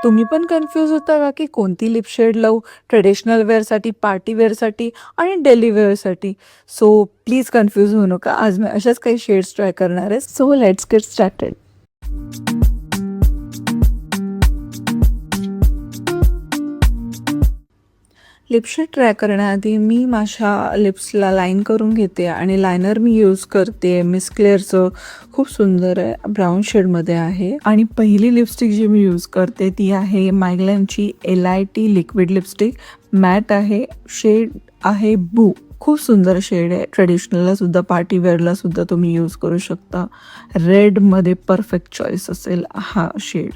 तुम्ही पण कन्फ्यूज होता का की कोणती लिप शेड लावू? ट्रेडिशनल वेअरसाठी, पार्टी वेअरसाठी आणि डेली वेअरसाठी? सो प्लीज कन्फ्यूज होऊ नका. आज मी अशाच काही शेड्स ट्राय करणार आहे. So let's get started. Lipstick try करण्याआधी मी माझ्या लिप्सला लाईन करून घेते आणि लायनर मी यूज करते मिस क्लेअरचं. खूप सुंदर आहे, ब्राऊन शेडमध्ये आहे. आणि पहिली लिपस्टिक जी मी यूज करते ती आहे मायग्लॅमची LIT लिक्विड लिपस्टिक. मॅट आहे, शेड आहे बू. खूप सुंदर शेड आहे. ट्रेडिशनलला सुद्धा, पार्टी वेअरला सुद्धा तुम्ही यूज करू शकता. रेडमध्ये परफेक्ट चॉईस असेल हा शेड.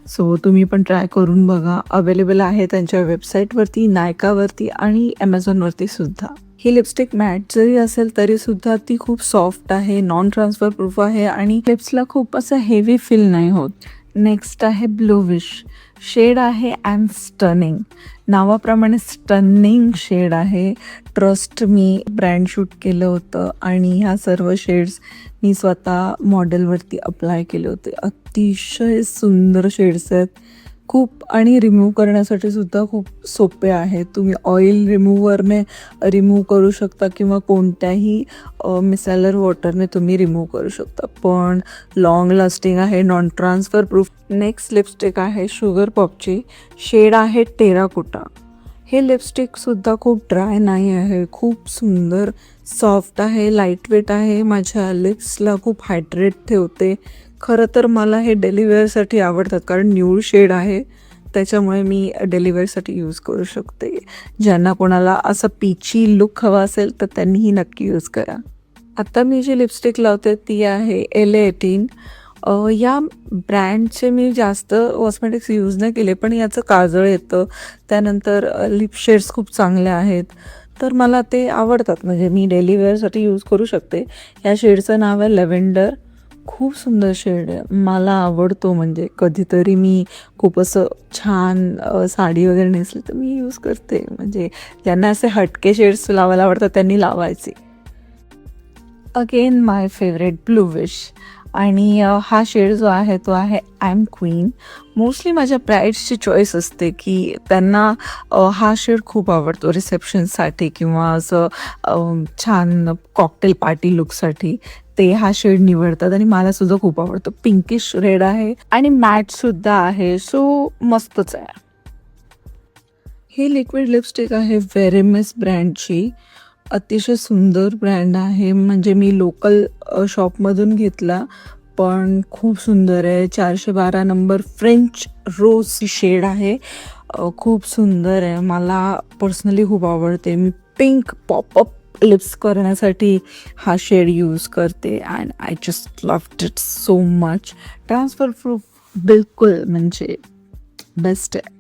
सो तुम्ही पण ट्राय करून बघा. अवेलेबल आहे त्यांच्या वेबसाईटवरती, नायकावरती आणि ॲमेझॉनवरती सुद्धा. ही लिपस्टिक मॅट जरी असेल तरी सुद्धा ती खूप सॉफ्ट आहे, नॉन ट्रान्सफर प्रूफ आहे आणि लिप्सला खूप असं हेवी फील नाही होत. नेक्स्ट आहे ब्लूविश. शेड आहे एम स्टनिंग. नावाप्रमाणे स्टनिंग शेड आहे. ट्रस्ट मी, ब्रँड शूट केलं होतं आणि ह्या सर्व शेड्स मी स्वतः मॉडेलवरती अप्लाय केले होते. अतिशय सुंदर शेड्स आहेत खूप, आणि रिमूव्ह करण्यासाठी सुद्धा खूप सोपे आहेत. तुम्ही ऑइल रिमूव्हरने रिमूव्ह करू शकता किंवा कोणत्याही मिसॅलर वॉटरने तुम्ही रिमूव्ह करू शकता. पण लॉंग लास्टिंग आहे, non transfer proof. Next lipstick आहे शुगर पॉपची. शेड आहे टेराकोटा. हे लिपस्टिकसुद्धा खूप ड्राय नाही आहे, खूप सुंदर सॉफ्ट आहे, लाईटवेट आहे. माझ्या लिप्सला खूप हायड्रेट ठेवते. खरं तर मला हे डेली वेअरसाठी आवडतात कारण न्यूड शेड आहे, त्याच्यामुळे मी डेली वेअरसाठी यूज करू शकते. ज्यांना कोणाला असं पीची लुक हवा असेल तर त्यांनीही नक्की यूज करा. आता मी जी लिपस्टिक लावते ती आहे LA18. या ब्रँडचे मी जास्त कॉस्मेटिक्स यूज नाही केले, पण याचं काजळ येतं, त्यानंतर लिप शेड्स खूप चांगले आहेत, तर मला ते आवडतात. म्हणजे मी डेली वेअरसाठी यूज करू शकते. या शेडचं नाव आहे लॅव्हेंडर. खूप सुंदर शेड आहे, मला आवडतो. म्हणजे कधीतरी मी खूप असं छान साडी वगैरे नेसली तर मी यूज करते. म्हणजे ज्यांना असे हटके शेड्स लावायला आवडतात त्यांनी लावायचे. अगेन माय फेवरेट ब्लूविश. आणि हा शेड जो आहे तो आहे आय एम क्वीन. मोस्टली माझ्या ब्राईड्सची चॉईस असते की त्यांना हा शेड खूप आवडतो रिसेप्शनसाठी किंवा असं छान कॉकटेल पार्टी लुकसाठी. ते हा शेड निवडतात आणि मला सुद्धा खूप आवडतो. पिंकिश रेड आहे आणि मॅट सुद्धा आहे, सो मस्तच आहे. ही लिक्विड लिपस्टिक आहे व्हेरेमिस ब्रँडची. अतिशय सुंदर ब्रँड आहे. म्हणजे मी लोकल शॉपमधून घेतला, पण खूप सुंदर आहे. 412 नंबर फ्रेंच रोज शेड आहे. खूप सुंदर आहे, मला पर्सनली खूप आवडते. मी पिंक पॉपअप लिप्स करण्यासाठी हा शेड यूज करते and I just loved it so much. Transfer proof बिलकुल, म्हणजे बेस्ट आहे.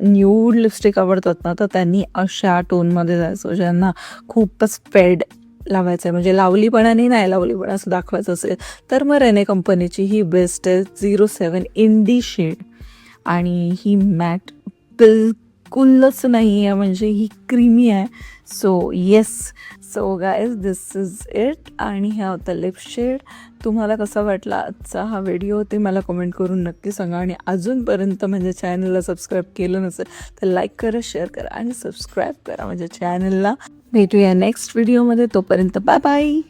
न्यूड लिपस्टिक आवडतात ना, तर त्यांनी अशा टोनमध्ये जायचं ज्यांना खूपच फेड लावायचं आहे, म्हणजे लावलीपणाने नाही, लावलीपण असं दाखवायचं असेल तर मग रेने कंपनीची ही बेस्ट आहे. 07 इंडी शेड. आणि ही मॅट बिलकुलच नाही आहे, म्हणजे ही क्रीमी आहे. So yes, so guys this is it. आणि हा होता लिप शेड. तुम्हाला कसा वाटला आजचा हा व्हिडिओ ते मला कमेंट करून नक्की सांगा. आणि अजूनपर्यंत म्हणजे चॅनलला सबस्क्राईब केलं नसेल तर लाईक करा, शेअर करा आणि सबस्क्राईब करा माझ्या चॅनलला. भेटूया नेक्स्ट व्हिडिओमध्ये. तोपर्यंत बाय बाय.